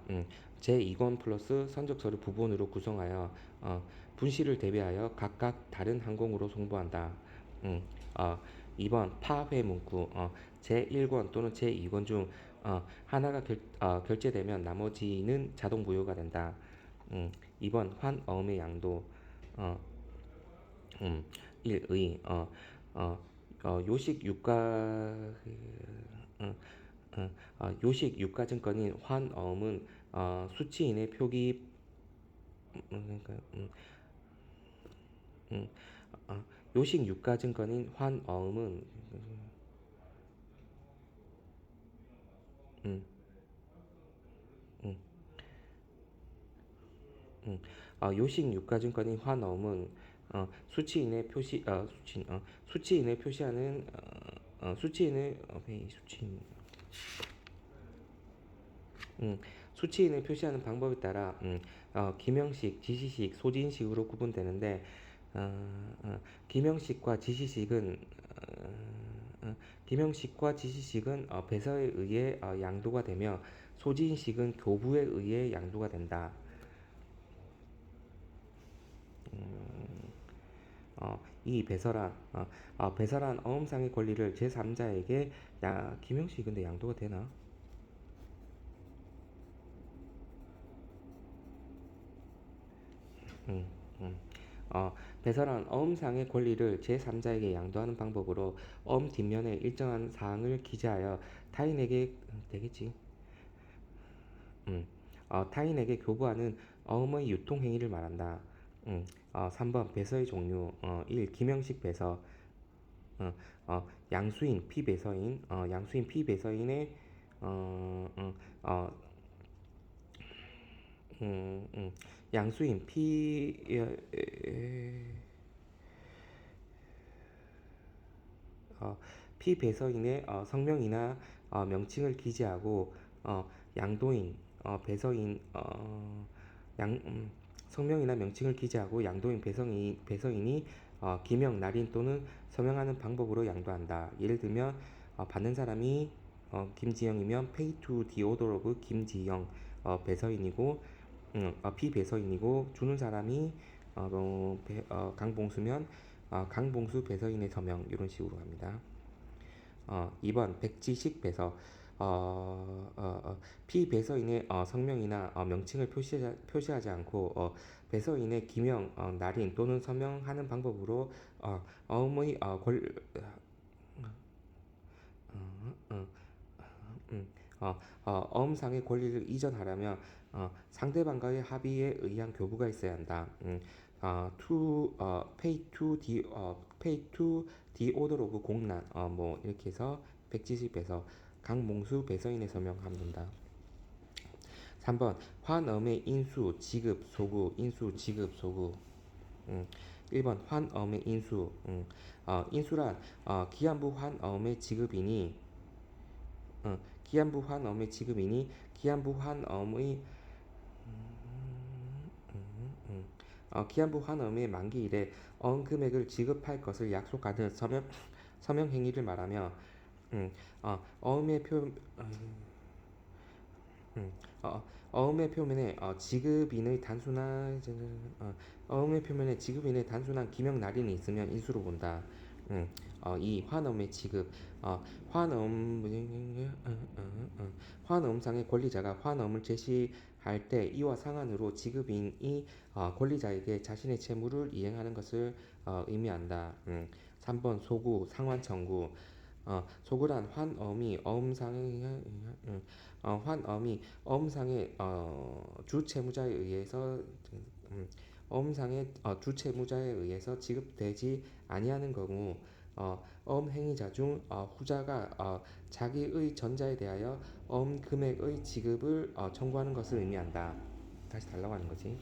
제2권 플러스 선적 서류 부본으로 구성하여 분실을 대비하여 각각 다른 항공으로 송부한다. 음, 어, 2번 파회 문구 제1권 또는 제2권 중 하나가 결제되면 나머지는 자동 무효가 된다. 2번 환어음의 양도 어, 1의 요식 유가 요식 유가증권인 환어음은 수취인의 표기 그러니까 음, 요식 유가증권인 환어음은 요식 유가증권인 환어음은 수치인의 표시 수치인을 표시하는 수치인을 페이 수치인 수치인을 표시하는 방법에 따라 기명식, 지시식, 소진식으로 구분되는데 기명식과 지시식은 기명식과 지시식은 배서에 의해 양도가 되며 소진식은 교부에 의해 양도가 된다. 이 배설한 어음상의 권리를 제3자에게 김영식 근데 양도가 되나? 음, 음. 배설한 어음상의 권리를 제3자에게 양도하는 방법으로 어음 뒷면에 일정한 사항을 기재하여 타인에게 되겠지. 타인에게 교부하는 어음의 유통 행위를 말한다. 3번 배서의 종류 1. 기명식 배서 양수인 피배서인 양수인 피배서인의 어, 어, 어, 양수인 어, 피배서인의 성명이나 명칭을 기재하고 양도인 배서인 양 성명이나 명칭을 기재하고 양도인 배서인이 기명, 날인 또는 서명하는 방법으로 양도한다. 예를 들면 받는 사람이 김지영이면 pay to the order of 김지영 배서인이고 피배서인이고 주는 사람이 강봉수면 강봉수 배서인의 서명 이런 식으로 갑니다. 2번 백지식 배서 피배서인의 성명이나 명칭을 표시하지 않고 배서인의 기명, 날인 또는 서명하는 방법으로 어음의 어음상의 권리를 이전하려면 상대방과의 합의에 의한 교부가 있어야 한다. pay to the order of 공란 뭐 이렇게 해서 백지식 배서 강몽수 배서인의 서명하면 된다. 3번 환엄의 인수 지급 소구 인수 지급 소구 1번 환엄의 인수 인수란 기한부 환엄의 지급이니 기한부 환엄의 지급이니 기한부 환엄의 기한부 환엄의 만기일에 어음 금액을 지급할 것을 약속하는 서명 행위를 말하며 어음의 표 어음의 표면에 지급인의 단순한 어음의 표면에 지급인의 단순한 기명 날인이 있으면 인수로 본다. 이 환음의 지급 환음상의 권리자가 환음을 제시할 때 이와 상한으로 지급인이 권리자에게 자신의 채무를 이행하는 것을 의미한다. 3번 소구 상환 청구 소구란 환엄이 어음상의 주채무자에 의해서 어음상의 주채무자에 의해서 지급되지 아니하는 경우 어음 행위자 중 후자가 자기의 전자에 대하여 어음 금액의 지급을 청구하는 것을 의미한다. 다시 달라고 하는 거지.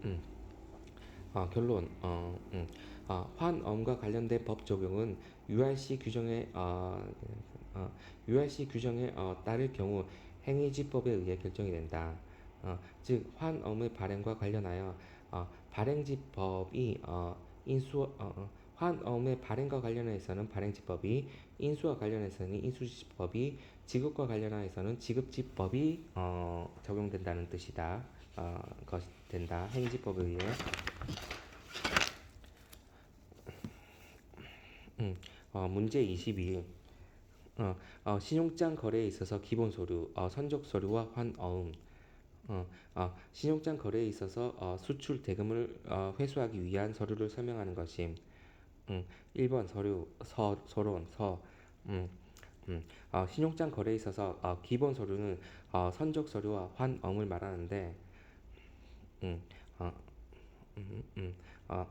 음. 결론 환엄과 관련된 법 적용은 URC 규정에 URC 규정에 따를 경우 행위지법에 의해 결정이 된다. 즉 환엄의 발행과 관련하여 발행지법이 인수 환엄의 발행과 관련해서는 발행지법이 인수와 관련해서는 인수지법이 지급과 관련하여서는 지급지법이 적용된다는 뜻이다. 것이 된다. 행위지법에 의해. 문제 22. 신용장 거래에 있어서 기본 서류, 선적 서류와 환어음. 신용장 거래에 있어서 수출 대금을 회수하기 위한 서류를 설명하는 것임. 1번 서론, 음, 신용장 거래에 있어서 기본 서류는 선적 서류와 환어음을 말하는데, 음, 어,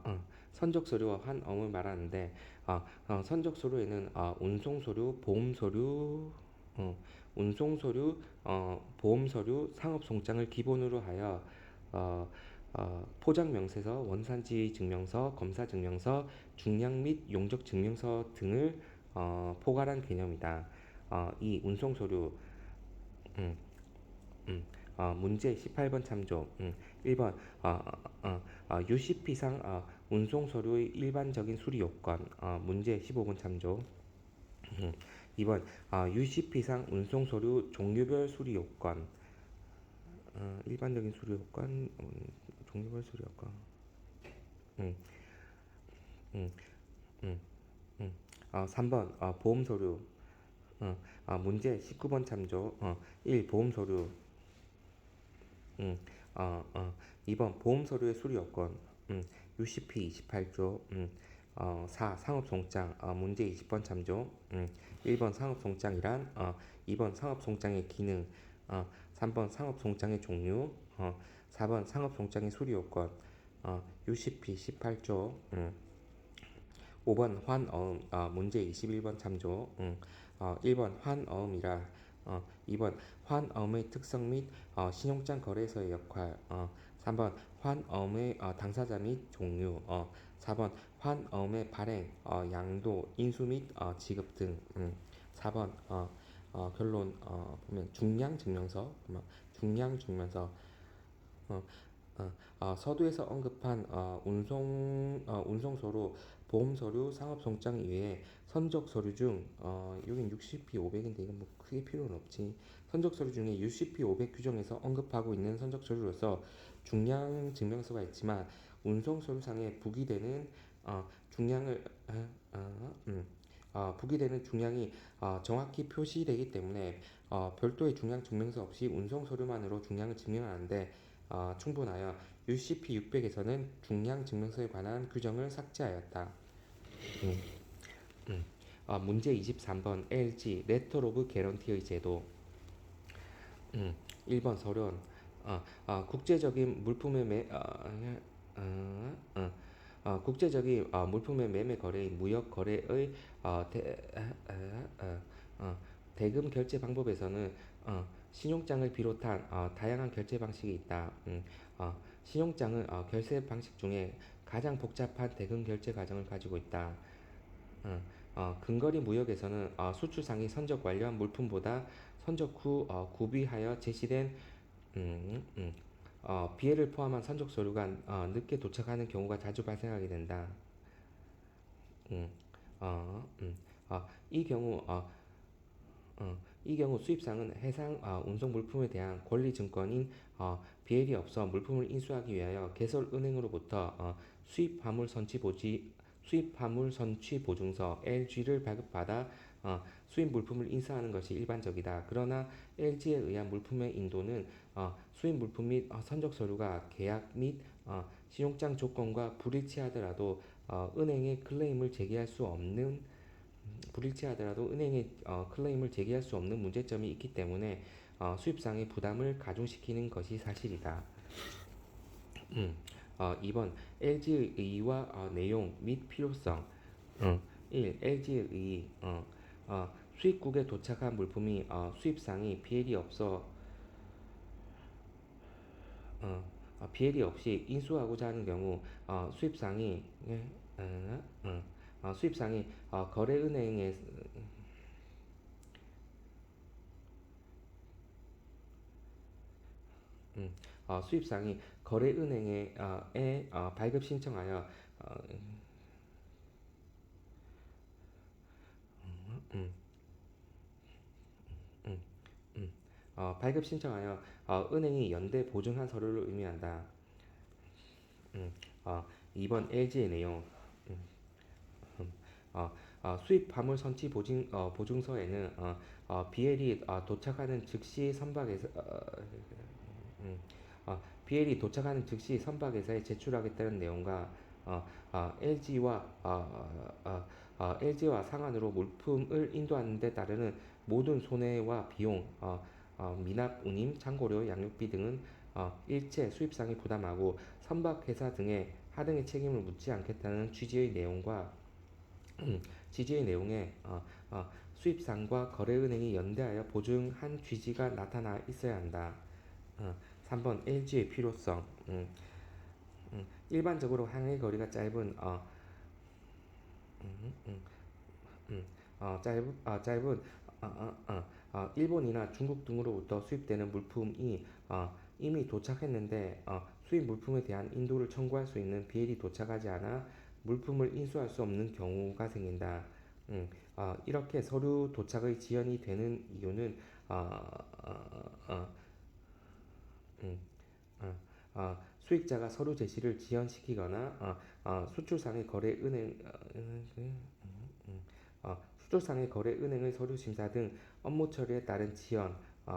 선적 서류와 환어음을 말하는데 선적 서류에는 운송 서류, 보험 서류, 운송 서류, 보험 서류, 상업 송장을 기본으로 하여 포장명세서, 원산지 증명서, 검사 증명서, 중량 및 용적 증명서 등을 포괄한 개념이다. 이 운송 서류 음, 문제 18번 참조. 1번 UCP상 운송 서류의 일반적인 수리 요건. 문제 15번 참조. 2번 UCP상 운송 서류 종류별 수리 요건. 일반적인 수리 요건, 종류별 수리 요건. 음, 음, 음, 3번 보험 서류. 문제 19번 참조. 1. 보험 서류. 음, 2번 보험 서류의 수리 요건. UCP 28조. 4. 상업송장. 문제 20번 참조. 1번 상업송장이란 2번 상업송장의 기능. 3번 상업송장의 종류. 4번 상업송장의 수리 요건. UCP 18조. 5번 환어음. 문제 21번 참조. 1번 환어음이라. 2번 환어음의 특성 및 신용장 거래소의 역할. 3번 환어음의 당사자 및 종류. 4번 환어음의 발행, 양도, 인수 및 지급 등. 4번 결론. 보면 중량 증명서. 중량 증명서. 어, 서두에서 언급한 운송서류, 보험서류, 상업송장 이외에 선적서류 중 여긴 UCP 500인데 이건 뭐 크게 필요는 없지. 선적서류 중에 UCP 500 규정에서 언급하고 있는 선적서류로서 중량 증명서가 있지만 운송서류상에 부기되는 중량을 부기되는 중량이 정확히 표시되기 때문에 별도의 중량 증명서 없이 운송서류만으로 중량을 증명하는데 충분하여 UCP 600에서는 중량 증명서에 관한 규정을 삭제하였다. 음, 문제 23번 LG 레터 오브 개런티의 제도. 1번 서론. 국제적인 물품의 국제적인 물품의 매매 거래인 무역 거래의 대금 결제 방법에서는 신용장을 비롯한 다양한 결제 방식이 있다. 신용장은 결제 방식 중에 가장 복잡한 대금 결제 과정을 가지고 있다. 근거리 무역에서는 수출상이 선적 완료한 물품보다 선적 후 구비하여 제시된 비해를 포함한 선적 서류가 늦게 도착하는 경우가 자주 발생하게 된다. 음, 어, 음, 이 경우 이 경우 수입상은 해상 운송 물품에 대한 권리 증권인 비엘이 없어 물품을 인수하기 위하여 개설은행으로부터 수입 화물 선취 보증서 LG를 발급받아 수입 물품을 인수하는 것이 일반적이다. 그러나 LG에 의한 물품의 인도는 수입 물품 및 선적 서류가 계약 및 신용장 조건과 불일치하더라도 은행에 클레임을 제기할 수 없는 불일치하더라도 은행에 클레임을 제기할 수 없는 문제점이 있기 때문에 수입상의 부담을 가중시키는 것이 사실이다. 2번 LG의 의의와 내용 및 필요성. 1. LG의 의의. 수입국에 도착한 물품이 수입상이 비엘이 없이 인수하고자 하는 경우 수입상이 거래은행에 수입상이 거래은행에 발급 신청하여 어, 발급 신청하여 은행이 연대 보증한 서류를 의미한다. 음, 2번 LG의 내용. 수입 화물 선취 보증서에는 BL이 도착하는 즉시 선박에서 BL이 도착하는 즉시 선박회사에 제출하겠다는 내용과 LG와 상한으로 물품을 인도하는 데 따르는 모든 손해와 비용, 미납, 운임, 창고료, 양육비 등은 일체 수입상이 부담하고 선박회사 등의 하등의 책임을 묻지 않겠다는 취지의 내용과 취지의 내용에 수입상과 거래은행이 연대하여 보증한 취지가 나타나 있어야 한다. 3번 LG의 필요성. 일반적으로 항해 거리가 짧은 음, 음, 짧은 일본이나 중국 등으로부터 수입되는 물품이 이미 도착했는데 수입 물품에 대한 인도를 청구할 수 있는 비엘이 도착하지 않아 물품을 인수할 수 없는 경우가 생긴다. 이렇게 서류 도착의 지연이 되는 이유는 어, 어, 어, 음, 수익자가 서류 제시를 지연시키거나 수출상의 거래 은행 수출상의 거래 은행의 서류 심사 등 업무 처리에 따른 지연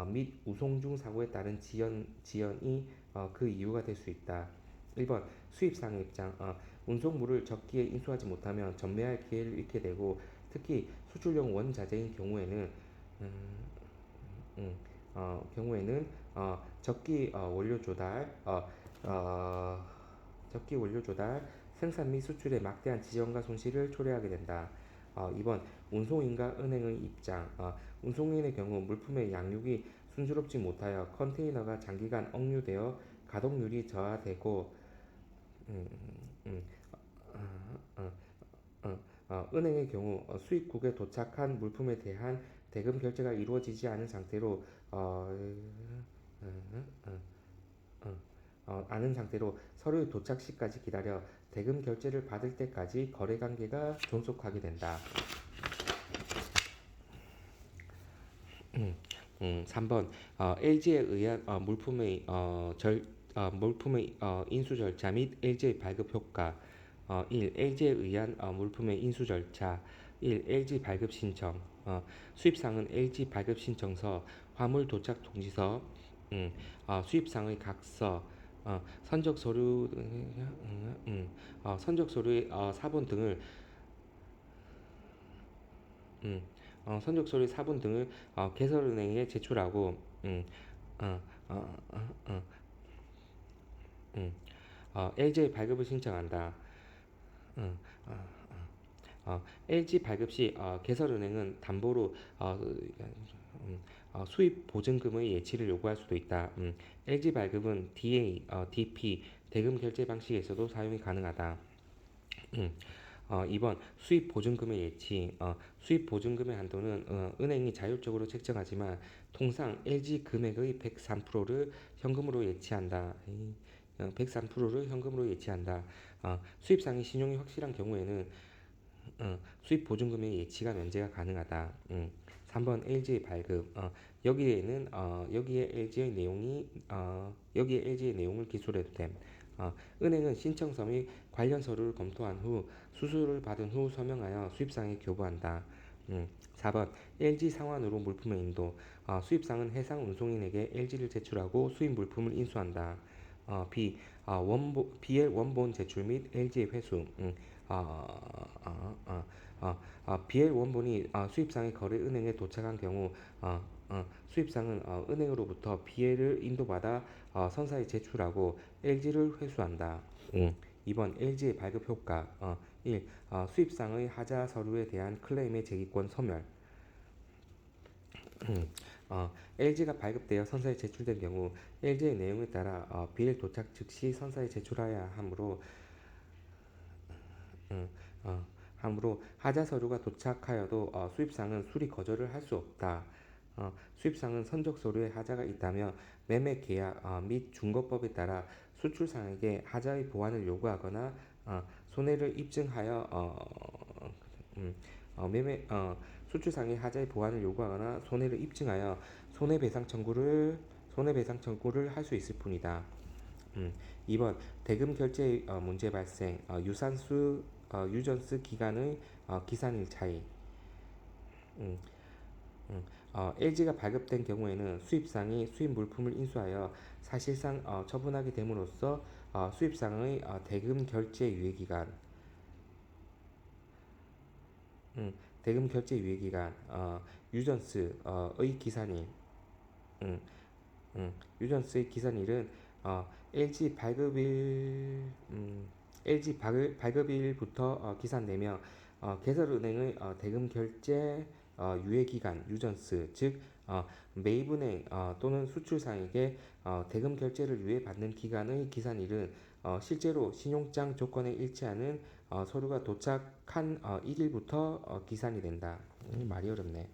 및 우송 중 사고에 따른 지연이 그 이유가 될 수 있다. 1번 수입상의 입장 운송물을 적기에 인수하지 못하면 전매할 기회를 잃게 되고 특히 수출용 원자재인 경우에는 음, 적기 원료 조달, 어, 적기 원료 조달, 생산 및 수출에 막대한 지연과 손실을 초래하게 된다. 2번 운송인과 은행의 입장. 운송인의 경우 물품의 양육이 순조롭지 못하여 컨테이너가 장기간 억류되어 가동률이 저하되고 음, 음, 어, 은행의 경우 수입국에 도착한 물품에 대한 대금 결제가 이루어지지 않은 상태로 않은 상태로 서류 도착 시까지 기다려 대금 결제를 받을 때까지 거래 관계가 존속하게 된다. 3번 LG에 의한 물품의 인수 절차 및 LG의 발급 효과 1. LG에 의한 물품의 인수 절차 1. LG 발급 신청 수입상은 LG 발급 신청서, 화물 도착 통지서, 수입상의 각서, 선적 서류의 사본 등을 음, 선적 서류 사본 등을 개설은행에 제출하고 어, 어, 어, 어, LG 발급을 신청한다. 음, LG 발급 시 개설은행은 담보로 수입 보증금의 예치를 요구할 수도 있다. LG 발급은 DA, DP 대금 결제 방식에서도 사용이 가능하다. 2번 수입 보증금의 예치 수입 보증금의 한도는 은행이 자율적으로 책정하지만 통상 LG 금액의 103%를 현금으로 예치한다. 103%를 현금으로 예치한다. 수입상의 신용이 확실한 경우에는 수입 보증금의 예치가 면제가 가능하다. 3번 LG의 발급. 여기에 LG의 내용을 기술해도 됨. 은행은 신청서 및 관련 서류를 검토한 후 수수료를 받은 후 서명하여 수입상에 교부한다. 4번 LG 상환으로 물품의 인도. 수입상은 해상 운송인에게 LG를 제출하고 수입 물품을 인수한다. B. BL 원본 제출 및 LG의 회수. BL 원본이 수입상의 거래 은행에 도착한 경우 수입상은 은행으로부터 BL을 인도받아 선사에 제출하고 LG를 회수한다. 2번 LG의 발급 효과 1. 수입상의 하자 서류에 대한 클레임의 제기권 소멸 LG가 발급되어 선사에 제출된 경우 LG의 내용에 따라 BL 도착 즉시 선사에 제출해야 하므로 음, 하자 서류가 도착하여도 수입상은 수리 거절을 할 수 없다. 수입상은 선적 서류에 하자가 있다며 매매 계약 및 중거법에 따라 수출상에게 하자의 보완을 요구하거나 손해를 입증하여 매매 수출상의 하자의 보완을 요구하거나 손해를 입증하여 손해배상 청구를 할 수 있을 뿐이다. 2번 대금 결제 문제 발생 유전스 기간의 기산일 차이 음, LG가 발급된 경우에는 수입상이 수입 물품을 인수하여 사실상 처분하게 됨으로써 수입상의 대금 결제 유예기간 대금 결제 유예기간 유전스의 기산일 음, 유전스의 기산일은 LG 발급일부터 기산되며 개설은행의 대금 결제 유예기간 유전스 즉 매입은행 또는 수출상에게 대금 결제를 유예받는 기간의 기산일은 실제로 신용장 조건에 일치하는 서류가 도착한 1일부터 기산이 된다. 말이 어렵네.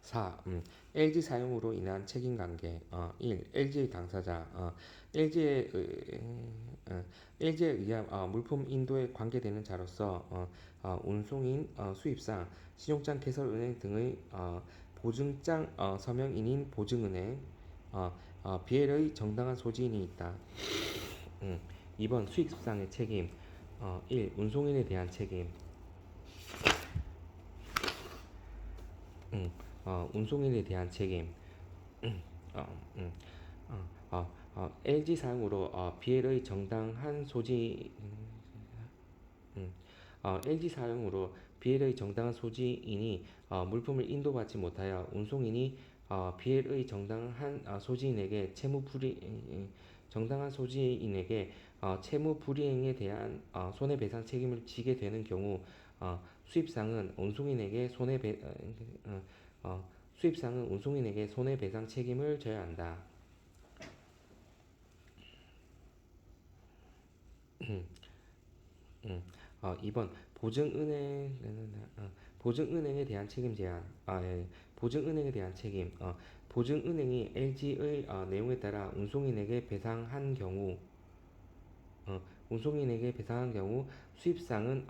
4. LG 사용으로 인한 책임관계 1. LG의 당사자 LG에 의한 물품 인도에 관계되는 자로서 운송인, 수입상, 신용장 개설은행 등의 보증장 서명인인 보증은행 BL의 정당한 소지인이 있다. 2번 수익상의 책임 1. 운송인에 대한 책임 운송인에 대한 책임 어, 음, LG 사용으로 BL의 정당한 소지 LG 사용으로 BL의 정당한 소지인이 물품을 인도받지 못하여 운송인이 BL의 정당한 소지인에게 정당한 소지인에게 채무 불이행에 대한 손해배상 책임을 지게 되는 경우 수입상은 운송인에게 수입상은 운송인에게 손해배상 책임을 져야 한다. 2번 보증은행에 대한 책임 제한. 예. 보증은행에 대한 책임. 보증은행이 LG의 내용에 따라 운송인에게 배상한 경우 수입상은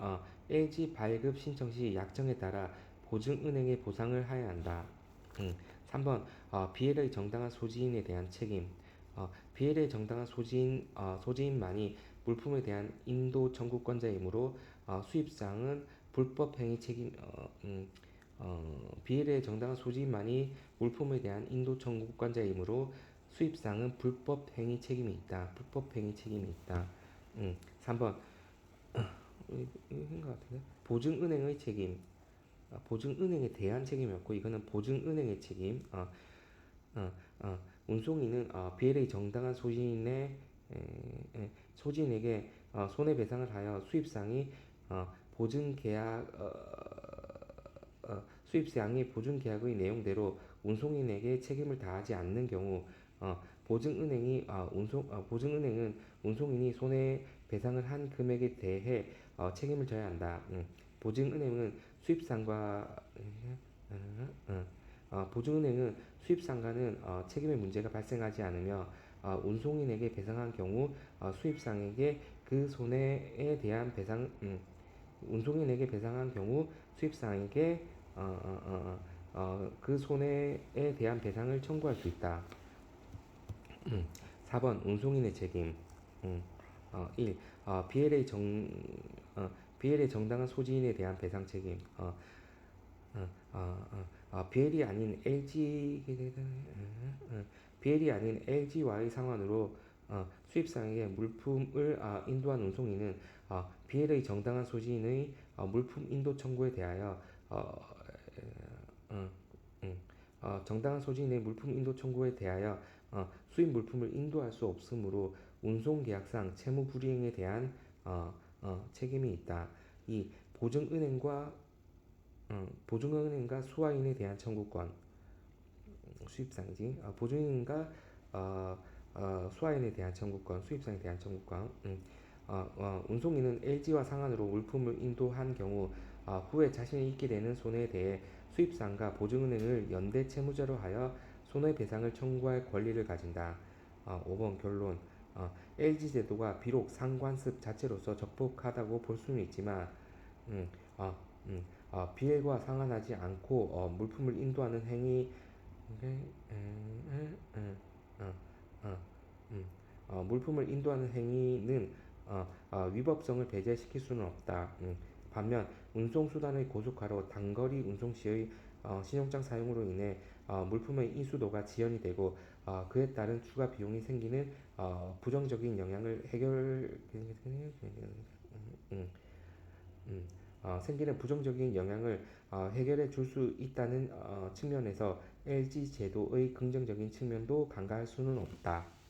LG 발급 신청 시 약정에 따라 보증은행에 보상을 하여야 한다. 3번 BL의 정당한 소지인에 대한 책임. BL의 정당한 소지인만이 물품에 대한 인도 청구권자이므로 수입상은 불법 행위 책임 BL의 정당한 소지인만이 물품에 대한 인도 청구권자이므로 수입상은 불법 행위 책임이 있다. 불법 행위 책임이 있다. 3번 이건 것 같은데 보증은행의 책임. 보증은행에 대한 책임이었고 이거는 보증은행의 책임. 어, 운송인은 BL의 정당한 소지인에게 손해배상을 하여 수입상이 보증계약의 내용대로 운송인에게 책임을 다하지 않는 경우 보증은행은 운송인이 손해배상을 한 금액에 대해 책임을 져야 한다. 보증은행은 수입상과 보증은행은 수입상과는 책임의 문제가 발생하지 않으며 운송인에게 배상한 경우 수입상에게 그 손해에 대한 운송인에게 배상한 경우 수입상에게 그 손해에 대한 배상을 청구할 수 있다. 4번 운송인의 책임 1. BL의 정당한 소지인에 대한 배상 책임 BL이 아닌 LG와의 상환으로 수입상에게 물품을 인도한 운송인은 BL의 정당한 소지인의 물품 인도 청구에 대하여 정당한 소지인의 물품 인도 청구에 대하여 수입 물품을 인도할 수 없으므로 운송계약상 채무 불이행에 대한 책임이 있다. 이 보증은행과 수화인에 대한 청구권 수입상이지. 보증인과 수화인에 대한 청구권 수입상에 대한 청구권. 운송인은 LG와 상환으로 물품을 인도한 경우 후에 자신이 입게 되는 손해에 대해 수입상과 보증은행을 연대 채무자로 하여 손해배상을 청구할 권리를 가진다. 5번 결론. LG 제도가 비록 상관습 자체로서 적법하다고 볼 수는 있지만 어, 비엘과 상환하지 않고 물품을 인도하는 행위 어, 어, 물품을 인도하는 행위는 위법성을 배제시킬 수는 없다. 반면 운송수단의 고속화로 단거리 운송 시의 신용장 사용으로 인해 물품의 인수도가 지연이 되고 그에 따른 추가 비용이 생기는 부정적인 영향을 생기는 부정적인 영향을 해결해 줄 수 있다는 측면에서 LG 제도의 긍정적인 측면도 간과할 수는 없다.